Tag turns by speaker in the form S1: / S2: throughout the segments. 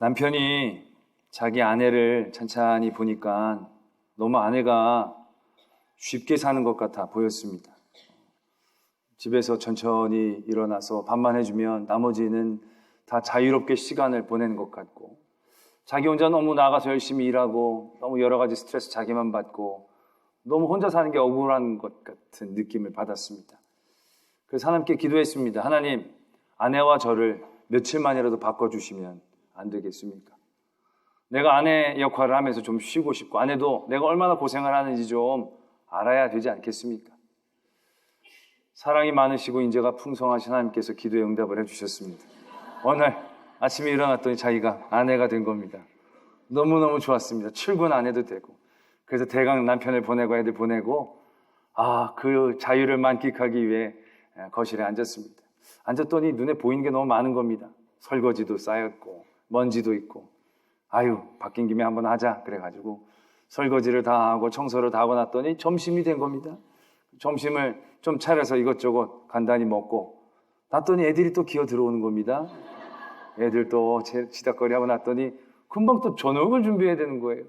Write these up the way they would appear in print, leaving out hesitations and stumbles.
S1: 남편이 자기 아내를 찬찬히 보니까 너무 아내가 쉽게 사는 것 같아 보였습니다. 집에서 천천히 일어나서 밥만 해주면 나머지는 다 자유롭게 시간을 보내는 것 같고, 자기 혼자 너무 나가서 열심히 일하고 너무 여러 가지 스트레스 자기만 받고 너무 혼자 사는 게 억울한 것 같은 느낌을 받았습니다. 그래서 하나님께 기도했습니다. 하나님, 아내와 저를 며칠만이라도 바꿔주시면 안 되겠습니까? 내가 아내 역할을 하면서 좀 쉬고 싶고, 아내도 내가 얼마나 고생을 하는지 좀 알아야 되지 않겠습니까? 사랑이 많으시고 인재가 풍성하신 하나님께서 기도에 응답을 해주셨습니다. 어느 날 아침에 일어났더니 자기가 아내가 된 겁니다. 너무너무 좋았습니다. 출근 안 해도 되고. 그래서 대강 남편을 보내고 애들 보내고 그 자유를 만끽하기 위해 거실에 앉았습니다. 앉았더니 눈에 보이는 게 너무 많은 겁니다. 설거지도 쌓였고 먼지도 있고, 바뀐 김에 한번 하자 그래가지고 설거지를 다 하고 청소를 다 하고 났더니 점심이 된 겁니다. 점심을 좀 차려서 이것저것 간단히 먹고 났더니 애들이 또 기어 들어오는 겁니다. 애들 또 치닥거리 하고 났더니 금방 또 저녁을 준비해야 되는 거예요.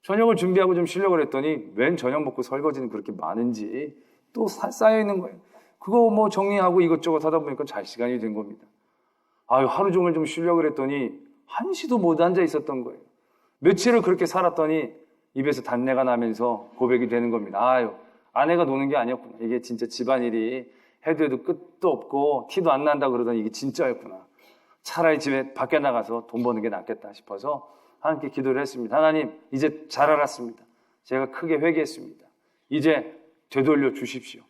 S1: 저녁을 준비하고 좀 쉬려고 했더니 웬 저녁 먹고 설거지는 그렇게 많은지 또 쌓여 있는 거예요. 그거 뭐 정리하고 이것저것 하다 보니까 잘 시간이 된 겁니다. 하루 종일 좀 쉬려고 했더니 1시도 못 앉아 있었던 거예요. 며칠을 그렇게 살았더니 입에서 단내가 나면서 고백이 되는 겁니다. 아내가 노는 게 아니었구나. 이게 진짜 집안일이 해도 끝도 없고 티도 안 난다 그러더니 이게 진짜였구나. 차라리 집에 밖에 나가서 돈 버는 게 낫겠다 싶어서 하나님께 기도를 했습니다. 하나님, 이제 잘 알았습니다. 제가 크게 회개했습니다. 이제 되돌려 주십시오.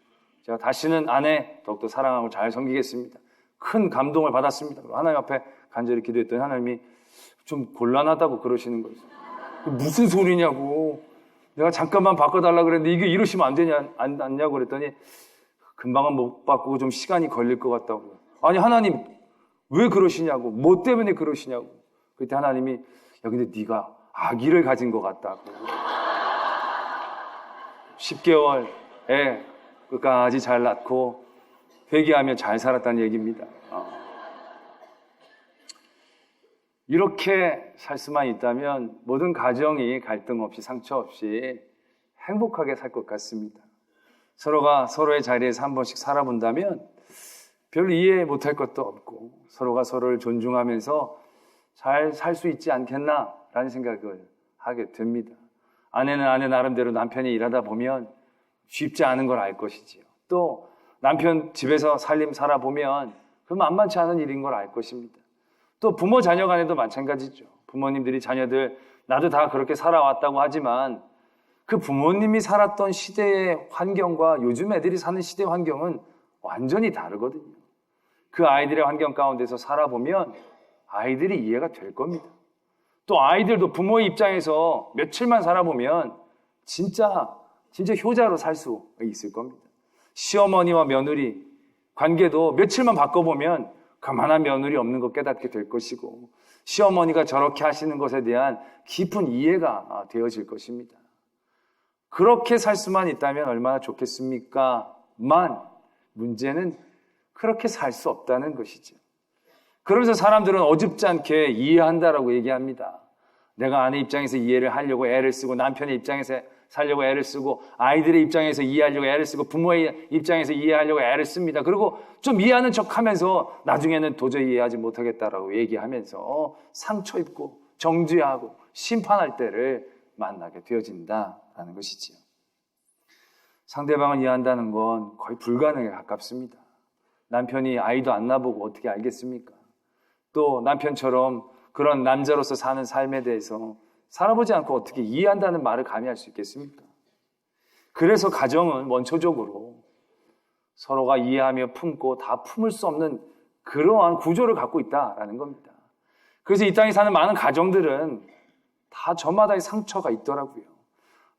S1: 제가 다시는 아내 더욱더 사랑하고 잘 섬기겠습니다. 큰 감동을 받았습니다. 하나님 앞에 간절히 기도했더니 하나님이 좀 곤란하다고 그러시는 거예요. 무슨 소리냐고. 내가 잠깐만 바꿔달라고 그랬는데 이게 이러시면 안 되냐, 않냐고 그랬더니 금방은 못 바꾸고 좀 시간이 걸릴 것 같다고. 아니, 하나님, 왜 그러시냐고. 뭐 때문에 그러시냐고. 그때 하나님이, 근데 네가 아기를 가진 것 같다고. 10개월 애 끝까지 잘 낳고 회개하며 잘 살았다는 얘기입니다. 이렇게 살 수만 있다면 모든 가정이 갈등 없이 상처 없이 행복하게 살 것 같습니다. 서로가 서로의 자리에서 한 번씩 살아본다면 별로 이해 못할 것도 없고 서로가 서로를 존중하면서 잘 살 수 있지 않겠나라는 생각을 하게 됩니다. 아내는 아내 나름대로 남편이 일하다 보면 쉽지 않은 걸 알 것이지요. 또 남편 집에서 살림 살아보면 그 만만치 않은 일인 걸 알 것입니다. 또 부모 자녀 간에도 마찬가지죠. 부모님들이 자녀들 나도 다 그렇게 살아왔다고 하지만 그 부모님이 살았던 시대의 환경과 요즘 애들이 사는 시대 환경은 완전히 다르거든요. 그 아이들의 환경 가운데서 살아보면 아이들이 이해가 될 겁니다. 또 아이들도 부모의 입장에서 며칠만 살아보면 진짜 효자로 살 수 있을 겁니다. 시어머니와 며느리 관계도 며칠만 바꿔보면 가만한 며느리 없는 거 깨닫게 될 것이고 시어머니가 저렇게 하시는 것에 대한 깊은 이해가 되어질 것입니다. 그렇게 살 수만 있다면 얼마나 좋겠습니까? 문제는 그렇게 살 수 없다는 것이죠. 그러면서 사람들은 어줍지 않게 이해한다라고 얘기합니다. 내가 아내 입장에서 이해를 하려고 애를 쓰고 남편의 입장에서 살려고 애를 쓰고 아이들의 입장에서 이해하려고 애를 쓰고 부모의 입장에서 이해하려고 애를 씁니다. 그리고 좀 이해하는 척하면서 나중에는 도저히 이해하지 못하겠다라고 얘기하면서 상처 입고 정죄하고 심판할 때를 만나게 되어진다라는 것이지요. 상대방을 이해한다는 건 거의 불가능에 가깝습니다. 남편이 아이도 안 낳아보고 어떻게 알겠습니까? 또 남편처럼 그런 남자로서 사는 삶에 대해서 살아보지 않고 어떻게 이해한다는 말을 감히 할 수 있겠습니까? 그래서 가정은 원초적으로 서로가 이해하며 품고 다 품을 수 없는 그러한 구조를 갖고 있다라는 겁니다. 그래서 이 땅에 사는 많은 가정들은 다 저마다의 상처가 있더라고요.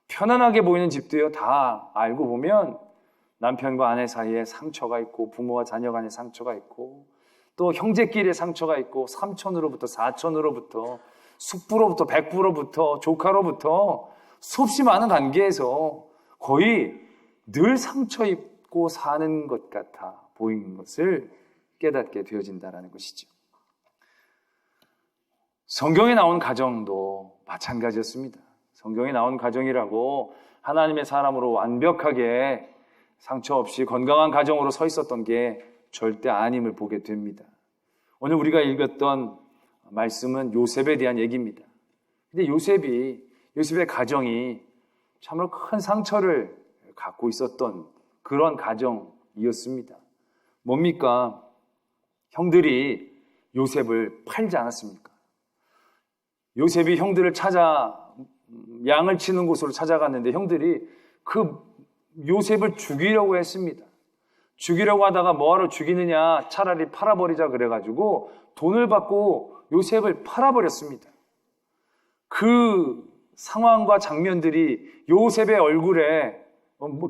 S1: 편안하게 보이는 집도요, 다 알고 보면 남편과 아내 사이에 상처가 있고 부모와 자녀 간의 상처가 있고 또 형제끼리의 상처가 있고 삼촌으로부터 사촌으로부터 숙부로부터 백부로부터 조카로부터 수없이 많은 관계에서 거의 늘 상처 입고 사는 것 같아 보이는 것을 깨닫게 되어진다는 것이죠. 성경에 나온 가정도 마찬가지였습니다. 성경에 나온 가정이라고 하나님의 사람으로 완벽하게 상처 없이 건강한 가정으로 서 있었던 게 절대 아님을 보게 됩니다. 오늘 우리가 읽었던 말씀은 요셉에 대한 얘기입니다. 근데 요셉의 가정이 참으로 큰 상처를 갖고 있었던 그런 가정이었습니다. 뭡니까? 형들이 요셉을 팔지 않았습니까? 요셉이 형들을 찾아 양을 치는 곳으로 찾아갔는데 형들이 그 요셉을 죽이려고 했습니다. 죽이려고 하다가 뭐하러 죽이느냐, 차라리 팔아버리자 그래가지고 돈을 받고 요셉을 팔아버렸습니다. 그 상황과 장면들이 요셉의 얼굴에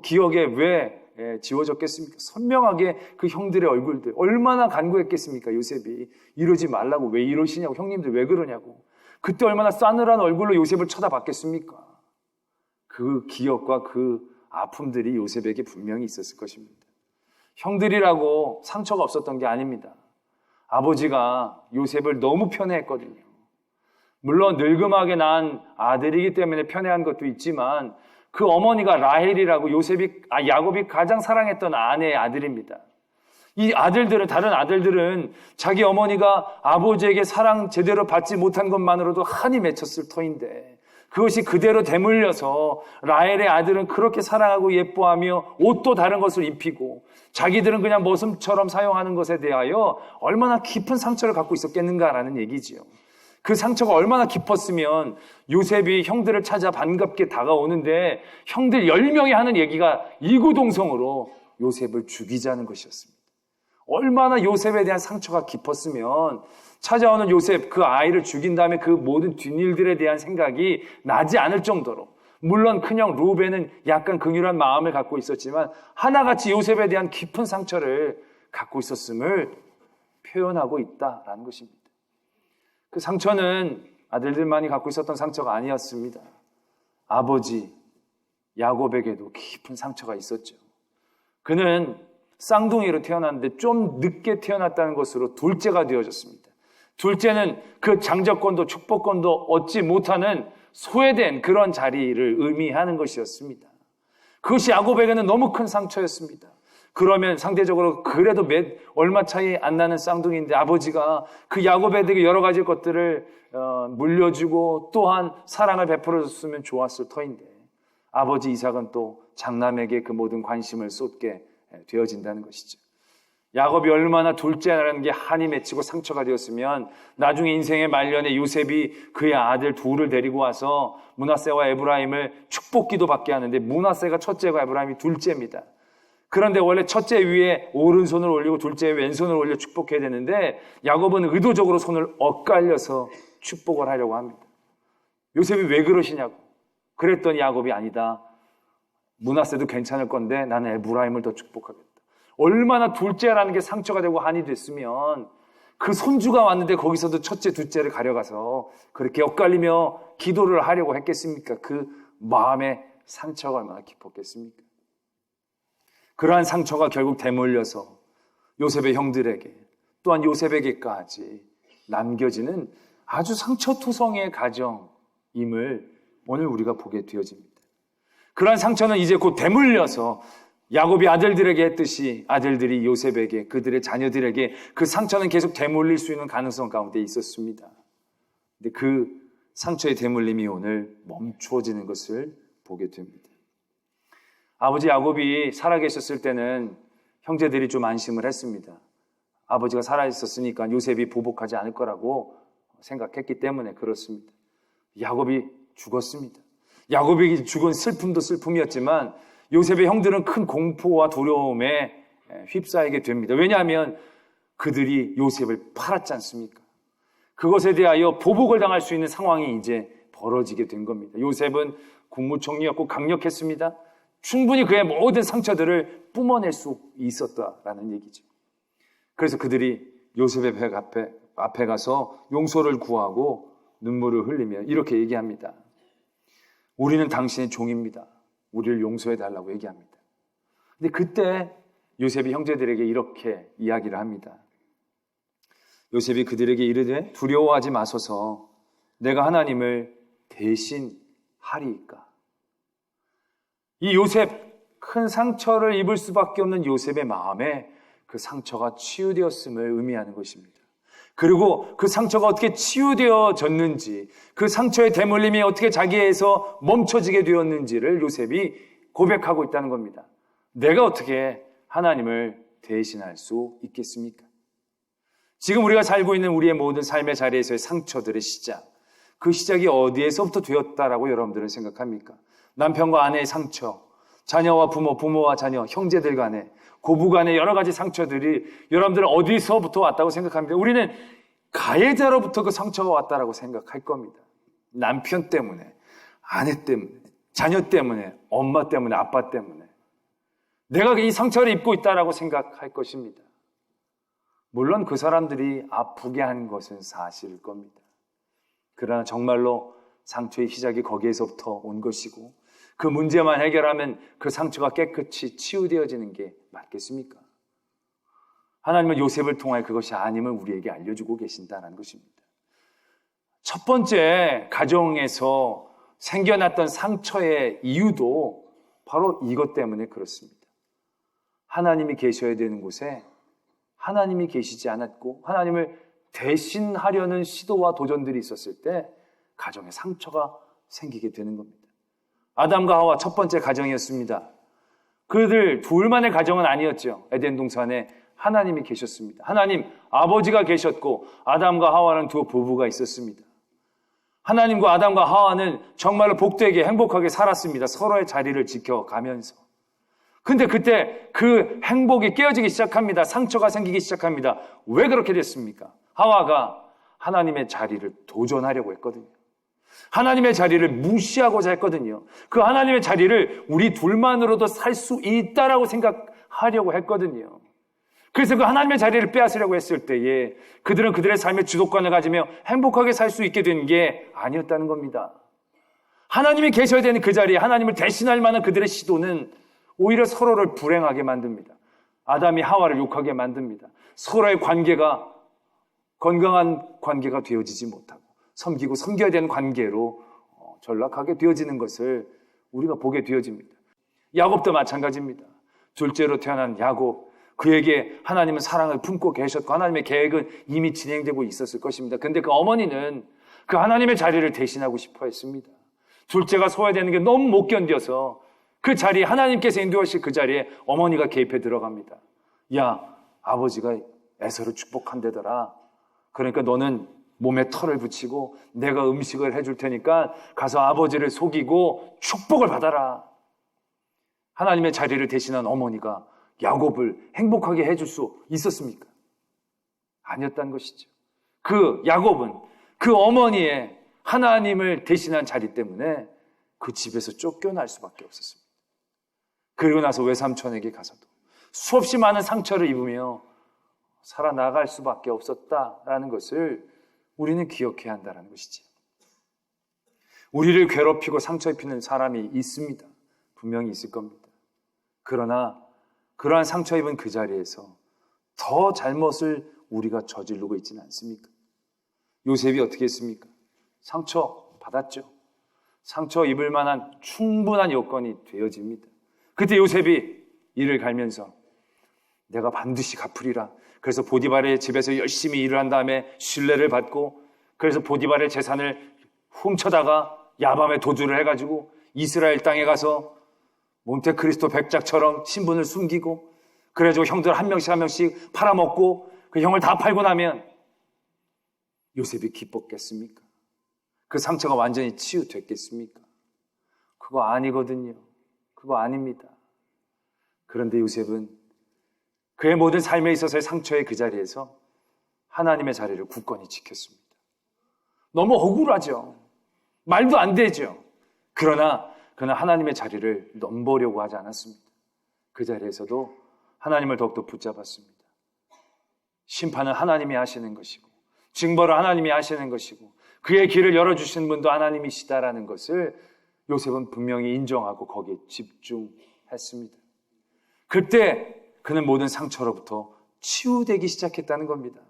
S1: 기억에 왜 지워졌겠습니까? 선명하게 그 형들의 얼굴들 얼마나 간구했겠습니까? 요셉이 이러지 말라고, 왜 이러시냐고, 형님들 왜 그러냐고. 그때 얼마나 싸늘한 얼굴로 요셉을 쳐다봤겠습니까? 그 기억과 그 아픔들이 요셉에게 분명히 있었을 것입니다. 형들이라고 상처가 없었던 게 아닙니다. 아버지가 요셉을 너무 편애했거든요. 물론 늙음하게 낳은 아들이기 때문에 편애한 것도 있지만 그 어머니가 라헬이라고 야곱이 가장 사랑했던 아내의 아들입니다. 이 아들들은, 다른 아들들은 자기 어머니가 아버지에게 사랑 제대로 받지 못한 것만으로도 한이 맺혔을 터인데 그것이 그대로 되물려서 라헬의 아들은 그렇게 사랑하고 예뻐하며 옷도 다른 것을 입히고 자기들은 그냥 모습처럼 사용하는 것에 대하여 얼마나 깊은 상처를 갖고 있었겠는가라는 얘기지요. 그 상처가 얼마나 깊었으면 요셉이 형들을 찾아 반갑게 다가오는데 형들 10명이 하는 얘기가 이구동성으로 요셉을 죽이자는 것이었습니다. 얼마나 요셉에 대한 상처가 깊었으면 찾아오는 요셉, 그 아이를 죽인 다음에 그 모든 뒷일들에 대한 생각이 나지 않을 정도로, 물론 큰형 루벤은 약간 긍휼한 마음을 갖고 있었지만 하나같이 요셉에 대한 깊은 상처를 갖고 있었음을 표현하고 있다라는 것입니다. 그 상처는 아들들만이 갖고 있었던 상처가 아니었습니다. 아버지 야곱에게도 깊은 상처가 있었죠. 그는 쌍둥이로 태어났는데 좀 늦게 태어났다는 것으로 둘째가 되어졌습니다. 둘째는 그 장자권도 축복권도 얻지 못하는 소외된 그런 자리를 의미하는 것이었습니다. 그것이 야곱에게는 너무 큰 상처였습니다. 그러면 상대적으로 그래도 얼마 차이 안 나는 쌍둥이인데 아버지가 그 야곱에게 여러 가지 것들을 물려주고 또한 사랑을 베풀어줬으면 좋았을 터인데 아버지 이삭은 또 장남에게 그 모든 관심을 쏟게 되어진다는 것이죠. 야곱이 얼마나 둘째라는 게 한이 맺히고 상처가 되었으면 나중에 인생의 말년에 요셉이 그의 아들 둘을 데리고 와서 므낫세와 에브라임을 축복기도 받게 하는데 므낫세가 첫째고 에브라임이 둘째입니다. 그런데 원래 첫째 위에 오른손을 올리고 둘째 위에 왼손을 올려 축복해야 되는데 야곱은 의도적으로 손을 엇갈려서 축복을 하려고 합니다. 요셉이 왜 그러시냐고. 그랬더니 야곱이 아니다. 므낫세도 괜찮을 건데 나는 에브라임을 더 축복하겠다. 얼마나 둘째라는 게 상처가 되고 한이 됐으면 그 손주가 왔는데 거기서도 첫째, 둘째를 가려가서 그렇게 엇갈리며 기도를 하려고 했겠습니까? 그 마음의 상처가 얼마나 깊었겠습니까? 그러한 상처가 결국 되물려서 요셉의 형들에게 또한 요셉에게까지 남겨지는 아주 상처투성의 가정임을 오늘 우리가 보게 되어집니다. 그러한 상처는 이제 곧 되물려서 야곱이 아들들에게 했듯이 아들들이 요셉에게, 그들의 자녀들에게 그 상처는 계속 되물릴 수 있는 가능성 가운데 있었습니다. 근데 그 상처의 되물림이 오늘 멈추어지는 것을 보게 됩니다. 아버지 야곱이 살아계셨을 때는 형제들이 좀 안심을 했습니다. 아버지가 살아있었으니까 요셉이 보복하지 않을 거라고 생각했기 때문에 그렇습니다. 야곱이 죽었습니다. 야곱이 죽은 슬픔도 슬픔이었지만 요셉의 형들은 큰 공포와 두려움에 휩싸이게 됩니다. 왜냐하면 그들이 요셉을 팔았지 않습니까? 그것에 대하여 보복을 당할 수 있는 상황이 이제 벌어지게 된 겁니다. 요셉은 국무총리였고 강력했습니다. 충분히 그의 모든 상처들을 뿜어낼 수 있었다라는 얘기죠. 그래서 그들이 요셉의 배 앞에 가서 용서를 구하고 눈물을 흘리며 이렇게 얘기합니다. 우리는 당신의 종입니다. 우리를 용서해달라고 얘기합니다. 근데 그때 요셉이 형제들에게 이렇게 이야기를 합니다. 요셉이 그들에게 이르되 두려워하지 마소서 내가 하나님을 대신하리이까? 이 요셉, 큰 상처를 입을 수밖에 없는 요셉의 마음에 그 상처가 치유되었음을 의미하는 것입니다. 그리고 그 상처가 어떻게 치유되어졌는지, 그 상처의 대물림이 어떻게 자기에서 멈춰지게 되었는지를 요셉이 고백하고 있다는 겁니다. 내가 어떻게 하나님을 대신할 수 있겠습니까? 지금 우리가 살고 있는 우리의 모든 삶의 자리에서의 상처들의 시작, 그 시작이 어디에서부터 되었다라고 여러분들은 생각합니까? 남편과 아내의 상처, 자녀와 부모, 부모와 자녀, 형제들 간에, 고부 간의 여러 가지 상처들이 여러분들은 어디서부터 왔다고 생각합니다. 우리는 가해자로부터 그 상처가 왔다라고 생각할 겁니다. 남편 때문에, 아내 때문에, 자녀 때문에, 엄마 때문에, 아빠 때문에 내가 이 상처를 입고 있다라고 생각할 것입니다. 물론 그 사람들이 아프게 한 것은 사실일 겁니다. 그러나 정말로 상처의 시작이 거기에서부터 온 것이고 그 문제만 해결하면 그 상처가 깨끗이 치유되어지는 게 맞겠습니까? 하나님은 요셉을 통해 그것이 아님을 우리에게 알려주고 계신다는 것입니다. 첫 번째, 가정에서 생겨났던 상처의 이유도 바로 이것 때문에 그렇습니다. 하나님이 계셔야 되는 곳에 하나님이 계시지 않았고 하나님을 대신하려는 시도와 도전들이 있었을 때 가정에 상처가 생기게 되는 겁니다. 아담과 하와 첫 번째 가정이었습니다. 그들 둘만의 가정은 아니었죠. 에덴 동산에 하나님이 계셨습니다. 하나님 아버지가 계셨고 아담과 하와는 두 부부가 있었습니다. 하나님과 아담과 하와는 정말로 복되게 행복하게 살았습니다. 서로의 자리를 지켜가면서. 근데 그때 그 행복이 깨어지기 시작합니다. 상처가 생기기 시작합니다. 왜 그렇게 됐습니까? 하와가 하나님의 자리를 도전하려고 했거든요. 하나님의 자리를 무시하고자 했거든요. 그 하나님의 자리를 우리 둘만으로도 살 수 있다라고 생각하려고 했거든요. 그래서 그 하나님의 자리를 빼앗으려고 했을 때에 그들은 그들의 삶의 주도권을 가지며 행복하게 살 수 있게 된 게 아니었다는 겁니다. 하나님이 계셔야 되는 그 자리에 하나님을 대신할 만한 그들의 시도는 오히려 서로를 불행하게 만듭니다. 아담이 하와를 욕하게 만듭니다. 서로의 관계가 건강한 관계가 되어지지 못하고 섬기고 섬겨야 되는 관계로 전락하게 되어지는 것을 우리가 보게 되어집니다. 야곱도 마찬가지입니다. 둘째로 태어난 야곱, 그에게 하나님은 사랑을 품고 계셨고 하나님의 계획은 이미 진행되고 있었을 것입니다. 그런데 그 어머니는 그 하나님의 자리를 대신하고 싶어 했습니다. 둘째가 소외되는 게 너무 못 견뎌서 그 자리에 하나님께서 인도하실 그 자리에 어머니가 개입해 들어갑니다. 야, 아버지가 에서를 축복한대더라. 그러니까 너는 몸에 털을 붙이고 내가 음식을 해줄 테니까 가서 아버지를 속이고 축복을 받아라. 하나님의 자리를 대신한 어머니가 야곱을 행복하게 해줄 수 있었습니까? 아니었다는 것이죠. 그 야곱은 그 어머니의 하나님을 대신한 자리 때문에 그 집에서 쫓겨날 수밖에 없었습니다. 그리고 나서 외삼촌에게 가서도 수없이 많은 상처를 입으며 살아나갈 수밖에 없었다라는 것을 우리는 기억해야 한다는 것이지. 우리를 괴롭히고 상처 입히는 사람이 있습니다. 분명히 있을 겁니다. 그러나 그러한 상처 입은 그 자리에서 더 잘못을 우리가 저지르고 있지는 않습니까? 요셉이 어떻게 했습니까? 상처 받았죠. 상처 입을 만한 충분한 여건이 되어집니다. 그때 요셉이 이를 갈면서 내가 반드시 갚으리라. 그래서 보디발의 집에서 열심히 일을 한 다음에 신뢰를 받고 그래서 보디발의 재산을 훔쳐다가 야밤에 도주를 해가지고 이스라엘 땅에 가서 몬테크리스토 백작처럼 신분을 숨기고 그래가지고 형들 한 명씩 팔아먹고 그 형을 다 팔고 나면 요셉이 기뻤겠습니까? 그 상처가 완전히 치유됐겠습니까? 그거 아니거든요. 그거 아닙니다. 그런데 요셉은 그의 모든 삶에 있어서의 상처의 그 자리에서 하나님의 자리를 굳건히 지켰습니다. 너무 억울하죠. 말도 안 되죠. 그러나 그는 하나님의 자리를 넘보려고 하지 않았습니다. 그 자리에서도 하나님을 더욱더 붙잡았습니다. 심판은 하나님이 하시는 것이고 징벌을 하나님이 하시는 것이고 그의 길을 열어주신 분도 하나님이시다라는 것을 요셉은 분명히 인정하고 거기에 집중했습니다. 그때 그는 모든 상처로부터 치유되기 시작했다는 겁니다.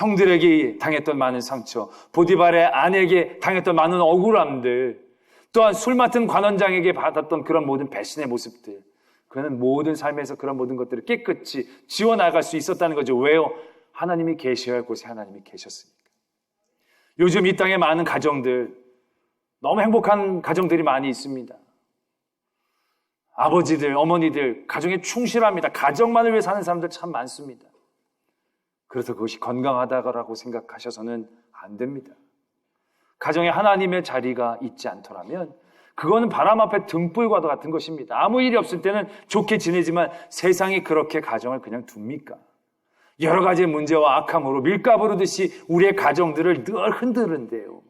S1: 형들에게 당했던 많은 상처, 보디발의 아내에게 당했던 많은 억울함들, 또한 술 맡은 관원장에게 받았던 그런 모든 배신의 모습들, 그는 모든 삶에서 그런 모든 것들을 깨끗이 지워나갈 수 있었다는 거죠. 왜요? 하나님이 계셔야 할 곳에 하나님이 계셨으니까. 요즘 이 땅에 많은 가정들, 너무 행복한 가정들이 많이 있습니다. 아버지들, 어머니들, 가정에 충실합니다. 가정만을 위해 사는 사람들 참 많습니다. 그래서 그것이 건강하다고 생각하셔서는 안 됩니다. 가정에 하나님의 자리가 있지 않더라면 그거는 바람 앞에 등불과도 같은 것입니다. 아무 일이 없을 때는 좋게 지내지만 세상이 그렇게 가정을 그냥 둡니까? 여러 가지의 문제와 악함으로 밀가부르듯이 우리의 가정들을 늘 흔드는데요.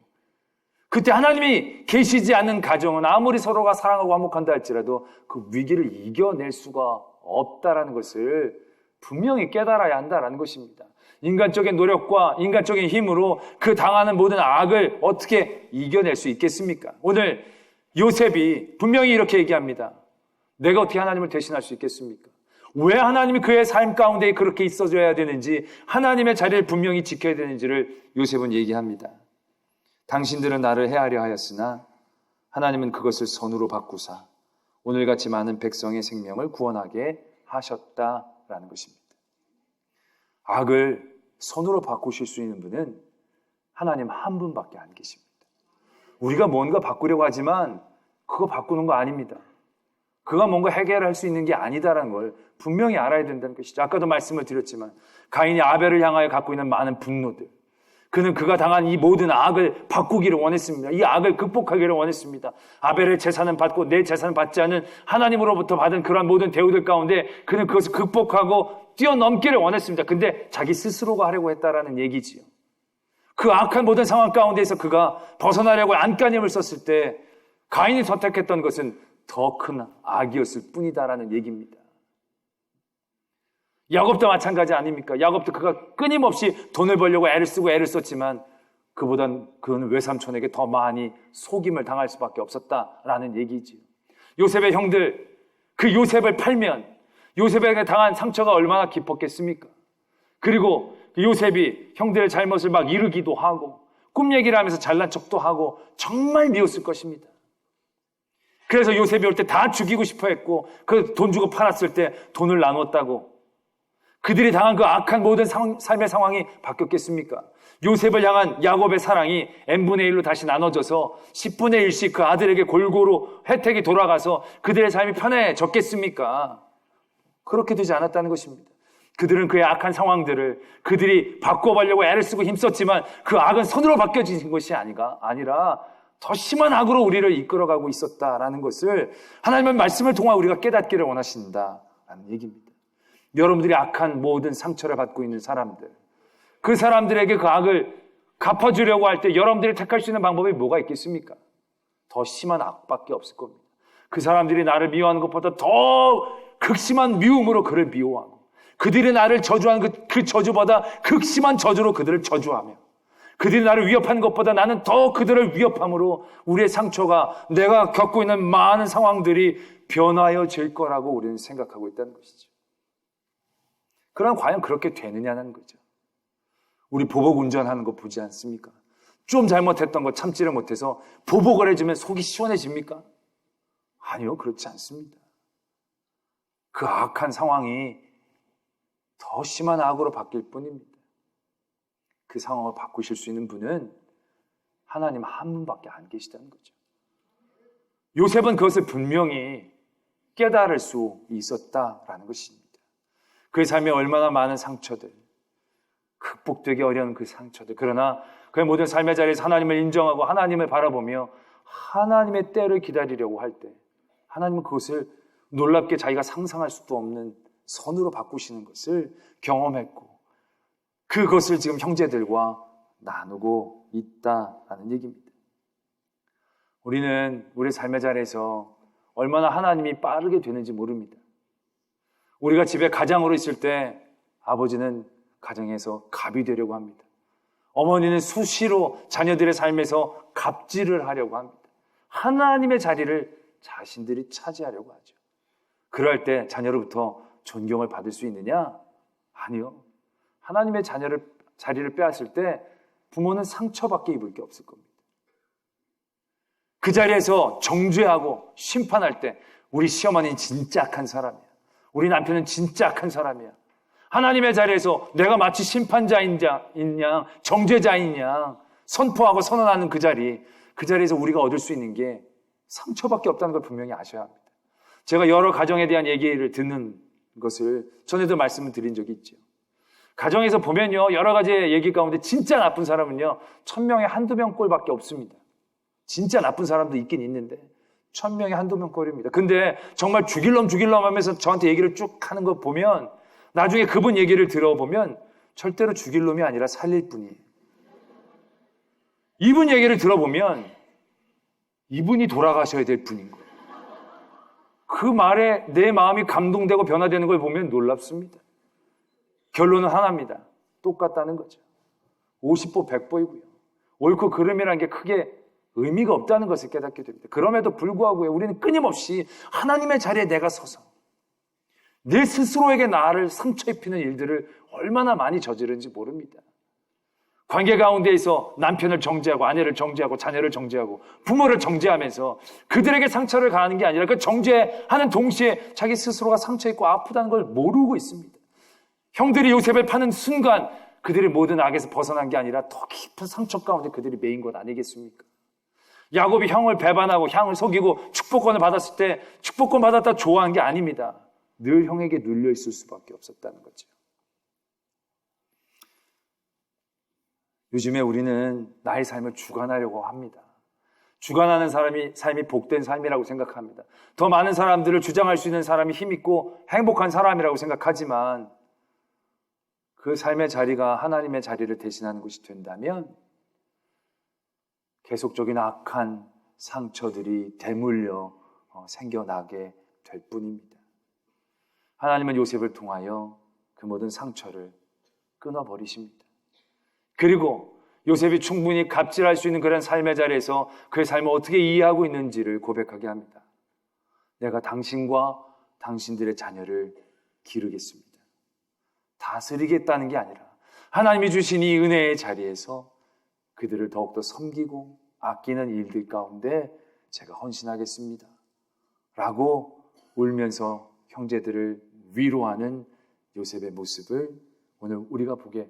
S1: 그때 하나님이 계시지 않는 가정은 아무리 서로가 사랑하고 화목한다 할지라도 그 위기를 이겨낼 수가 없다라는 것을 분명히 깨달아야 한다라는 것입니다. 인간적인 노력과 인간적인 힘으로 그 당하는 모든 악을 어떻게 이겨낼 수 있겠습니까? 오늘 요셉이 분명히 이렇게 얘기합니다. 내가 어떻게 하나님을 대신할 수 있겠습니까? 왜 하나님이 그의 삶 가운데 그렇게 있어줘야 되는지, 하나님의 자리를 분명히 지켜야 되는지를 요셉은 얘기합니다. 당신들은 나를 해하려 하였으나 하나님은 그것을 선으로 바꾸사 오늘같이 많은 백성의 생명을 구원하게 하셨다라는 것입니다. 악을 선으로 바꾸실 수 있는 분은 하나님 한 분밖에 안 계십니다. 우리가 뭔가 바꾸려고 하지만 그거 바꾸는 거 아닙니다. 그가 뭔가 해결할 수 있는 게 아니다라는 걸 분명히 알아야 된다는 것이죠. 아까도 말씀을 드렸지만 가인이 아벨을 향하여 갖고 있는 많은 분노들, 그는 그가 당한 이 모든 악을 바꾸기를 원했습니다. 이 악을 극복하기를 원했습니다. 아벨의 재산은 받고 내 재산은 받지 않은 하나님으로부터 받은 그러한 모든 대우들 가운데 그는 그것을 극복하고 뛰어넘기를 원했습니다. 근데 자기 스스로가 하려고 했다라는 얘기지요. 그 악한 모든 상황 가운데에서 그가 벗어나려고 안간힘을 썼을 때 가인이 선택했던 것은 더 큰 악이었을 뿐이다라는 얘기입니다. 야곱도 마찬가지 아닙니까? 야곱도 그가 끊임없이 돈을 벌려고 애를 쓰고 애를 썼지만 그는 외삼촌에게 더 많이 속임을 당할 수밖에 없었다라는 얘기지요. 요셉의 형들, 그 요셉을 팔면 요셉에게 당한 상처가 얼마나 깊었겠습니까? 그리고 요셉이 형들의 잘못을 막 이르기도 하고 꿈 얘기를 하면서 잘난 척도 하고 정말 미웠을 것입니다. 그래서 요셉이 올 때 다 죽이고 싶어 했고 그 돈 주고 팔았을 때 돈을 나눴다고 그들이 당한 그 악한 모든 삶의 상황이 바뀌었겠습니까? 요셉을 향한 야곱의 사랑이 n분의 1로 다시 나눠져서 10분의 1씩 그 아들에게 골고루 혜택이 돌아가서 그들의 삶이 편해졌겠습니까? 그렇게 되지 않았다는 것입니다. 그들은 그의 악한 상황들을 그들이 바꿔보려고 애를 쓰고 힘썼지만 그 악은 선으로 바뀌어진 것이 아니라 더 심한 악으로 우리를 이끌어가고 있었다라는 것을 하나님의 말씀을 통해 우리가 깨닫기를 원하신다라는 얘기입니다. 여러분들이 악한 모든 상처를 받고 있는 사람들, 그 사람들에게 그 악을 갚아주려고 할 때 여러분들이 택할 수 있는 방법이 뭐가 있겠습니까? 더 심한 악밖에 없을 겁니다. 그 사람들이 나를 미워하는 것보다 더 극심한 미움으로 그를 미워하고 그들이 나를 저주하는 그 저주보다 극심한 저주로 그들을 저주하며 그들이 나를 위협하는 것보다 나는 더 그들을 위협함으로 우리의 상처가 내가 겪고 있는 많은 상황들이 변화여질 거라고 우리는 생각하고 있다는 것이죠. 그럼 과연 그렇게 되느냐는 거죠. 우리 보복 운전하는 거 보지 않습니까? 좀 잘못했던 거 참지를 못해서 보복을 해주면 속이 시원해집니까? 아니요, 그렇지 않습니다. 그 악한 상황이 더 심한 악으로 바뀔 뿐입니다. 그 상황을 바꾸실 수 있는 분은 하나님 한 분밖에 안 계시다는 거죠. 요셉은 그것을 분명히 깨달을 수 있었다라는 것입니다. 그의 삶에 얼마나 많은 상처들, 극복되기 어려운 그 상처들, 그러나 그의 모든 삶의 자리에서 하나님을 인정하고 하나님을 바라보며 하나님의 때를 기다리려고 할 때 하나님은 그것을 놀랍게 자기가 상상할 수도 없는 선으로 바꾸시는 것을 경험했고 그것을 지금 형제들과 나누고 있다라는 얘기입니다. 우리는 우리 삶의 자리에서 얼마나 하나님이 빠르게 되는지 모릅니다. 우리가 집에 가장으로 있을 때 아버지는 가정에서 갑이 되려고 합니다. 어머니는 수시로 자녀들의 삶에서 갑질을 하려고 합니다. 하나님의 자리를 자신들이 차지하려고 하죠. 그럴 때 자녀로부터 존경을 받을 수 있느냐? 아니요. 하나님의 자녀를 자리를 빼앗을 때 부모는 상처밖에 입을 게 없을 겁니다. 그 자리에서 정죄하고 심판할 때 우리 시어머니는 진짜 악한 사람이야. 우리 남편은 진짜 악한 사람이야. 하나님의 자리에서 내가 마치 심판자인 양, 정죄자인 양 선포하고 선언하는 그 자리에서 우리가 얻을 수 있는 게 상처밖에 없다는 걸 분명히 아셔야 합니다. 제가 여러 가정에 대한 얘기를 듣는 것을 전에도 말씀을 드린 적이 있죠. 가정에서 보면요, 여러 가지의 얘기 가운데 진짜 나쁜 사람은요, 1000명에 한두 명 꼴밖에 없습니다. 진짜 나쁜 사람도 있긴 있는데 1000명에 한두 명 꼴입니다. 근데 정말 죽일 놈 하면서 저한테 얘기를 쭉 하는 거 보면 나중에 그분 얘기를 들어보면 절대로 죽일 놈이 아니라 살릴 뿐이에요. 이분 얘기를 들어보면 이분이 돌아가셔야 될 분인 거예요. 그 말에 내 마음이 감동되고 변화되는 걸 보면 놀랍습니다. 결론은 하나입니다. 똑같다는 거죠. 50보 100보이고요. 옳고 그름이라는 게 크게 의미가 없다는 것을 깨닫게 됩니다. 그럼에도 불구하고 우리는 끊임없이 하나님의 자리에 내가 서서 내 스스로에게 나를 상처 입히는 일들을 얼마나 많이 저지르는지 모릅니다. 관계 가운데에서 남편을 정죄하고 아내를 정죄하고 자녀를 정죄하고 부모를 정죄하면서 그들에게 상처를 가하는 게 아니라 그 정죄하는 동시에 자기 스스로가 상처 입고 아프다는 걸 모르고 있습니다. 형들이 요셉을 파는 순간 그들이 모든 악에서 벗어난 게 아니라 더 깊은 상처 가운데 그들이 매인 것 아니겠습니까? 야곱이 형을 배반하고 형을 속이고 축복권을 받았을 때 축복권 받았다 좋아한 게 아닙니다. 늘 형에게 눌려 있을 수밖에 없었다는 거죠. 요즘에 우리는 나의 삶을 주관하려고 합니다. 주관하는 삶이 복된 삶이라고 생각합니다. 더 많은 사람들을 주장할 수 있는 사람이 힘있고 행복한 사람이라고 생각하지만 그 삶의 자리가 하나님의 자리를 대신하는 것이 된다면 계속적인 악한 상처들이 대물려 생겨나게 될 뿐입니다. 하나님은 요셉을 통하여 그 모든 상처를 끊어버리십니다. 그리고 요셉이 충분히 갑질할 수 있는 그런 삶의 자리에서 그의 삶을 어떻게 이해하고 있는지를 고백하게 합니다. 내가 당신과 당신들의 자녀를 기르겠습니다. 다스리겠다는 게 아니라 하나님이 주신 이 은혜의 자리에서 그들을 더욱더 섬기고 아끼는 일들 가운데 제가 헌신하겠습니다. 라고 울면서 형제들을 위로하는 요셉의 모습을 오늘 우리가 보게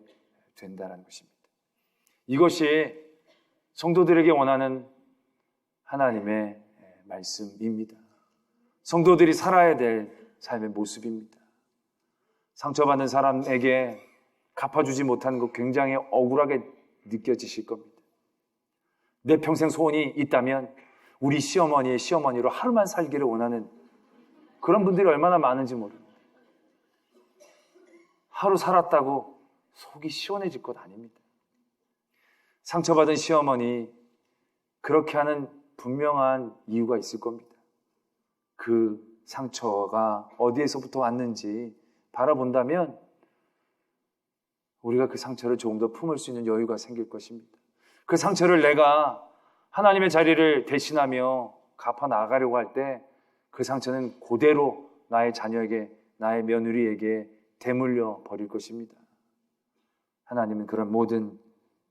S1: 된다는 것입니다. 이것이 성도들에게 원하는 하나님의 말씀입니다. 성도들이 살아야 될 삶의 모습입니다. 상처받는 사람에게 갚아주지 못하는 것 굉장히 억울하게 느껴지실 겁니다. 내 평생 소원이 있다면 우리 시어머니의 시어머니로 하루만 살기를 원하는 그런 분들이 얼마나 많은지 모릅니다. 하루 살았다고 속이 시원해질 것 아닙니다. 상처받은 시어머니 그렇게 하는 분명한 이유가 있을 겁니다. 그 상처가 어디에서부터 왔는지 바라본다면 우리가 그 상처를 조금 더 품을 수 있는 여유가 생길 것입니다. 그 상처를 내가 하나님의 자리를 대신하며 갚아 나가려고 할 때 그 상처는 그대로 나의 자녀에게, 나의 며느리에게 대물려 버릴 것입니다. 하나님은 그런 모든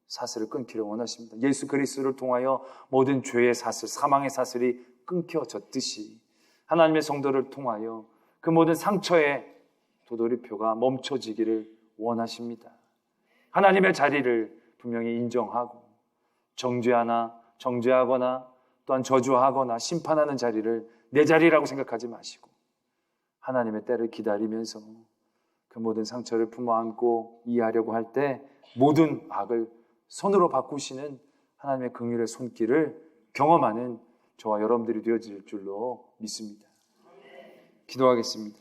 S1: 사슬을 끊기를 원하십니다. 예수 그리스도를 통하여 모든 죄의 사슬, 사망의 사슬이 끊겨졌듯이 하나님의 성도를 통하여 그 모든 상처의 도돌이표가 멈춰지기를 원하십니다. 하나님의 자리를 분명히 인정하고 정죄하거나 또한 저주하거나 심판하는 자리를 내 자리라고 생각하지 마시고 하나님의 때를 기다리면서 그 모든 상처를 품어안고 이해하려고 할 때 모든 악을 손으로 바꾸시는 하나님의 긍휼의 손길을 경험하는 저와 여러분들이 되어질 줄로 믿습니다. 기도하겠습니다.